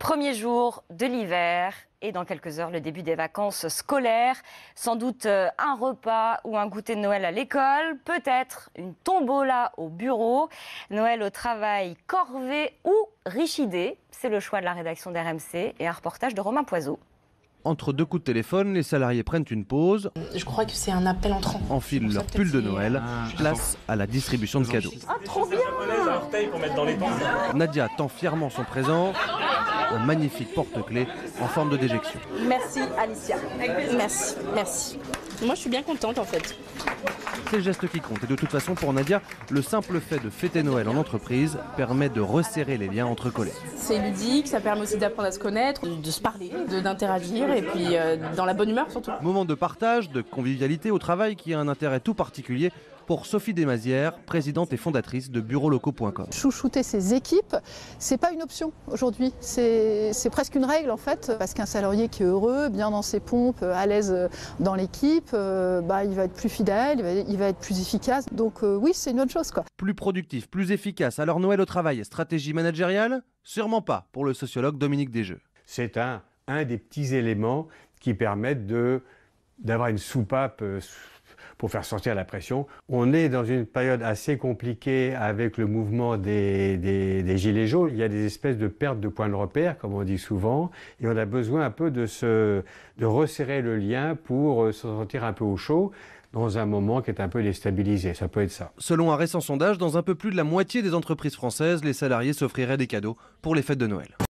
Premier jour de l'hiver et dans quelques heures le début des vacances scolaires. Sans doute un repas ou un goûter de Noël à l'école, peut-être une tombola au bureau. Noël au travail, corvée ou riche idée, c'est le choix de la rédaction d'RMC et un reportage de Romain Poiseau. Entre deux coups de téléphone, les salariés prennent une pause, Je crois que c'est un appel entrant. enfilent leur pull de Noël, place à la distribution de cadeaux. Ah, trop bien! Nadia tend fièrement son présent, un magnifique porte-clés en forme de déjection. Merci Alicia. Merci. Moi je suis bien contente en fait. C'est le geste qui compte. Et de toute façon, pour Nadia, le simple fait de fêter Noël en entreprise permet de resserrer les liens entre collègues. C'est ludique, ça permet aussi d'apprendre à se connaître, de se parler, d'interagir et puis dans la bonne humeur surtout. Moment de partage, de convivialité au travail qui a un intérêt tout particulier pour Sophie Desmazières, présidente et fondatrice de burolocaux.com. Chouchouter ses équipes, c'est pas une option aujourd'hui, c'est presque une règle en fait, parce qu'un salarié qui est heureux, bien dans ses pompes, à l'aise dans l'équipe, il va être plus fidèle, il va être plus efficace. Donc oui, c'est une bonne chose quoi. Plus productif, plus efficace. Alors Noël au travail, stratégie managériale? Sûrement pas pour le sociologue Dominique Desjeux. C'est un des petits éléments qui permettent d'avoir une soupape pour faire sortir la pression. On est dans une période assez compliquée avec le mouvement des gilets jaunes. Il y a des espèces de pertes de points de repère, comme on dit souvent, et on a besoin un peu de resserrer le lien pour se sentir un peu au chaud dans un moment qui est un peu déstabilisé. Ça peut être ça. Selon un récent sondage, dans un peu plus de la moitié des entreprises françaises, les salariés s'offriraient des cadeaux pour les fêtes de Noël.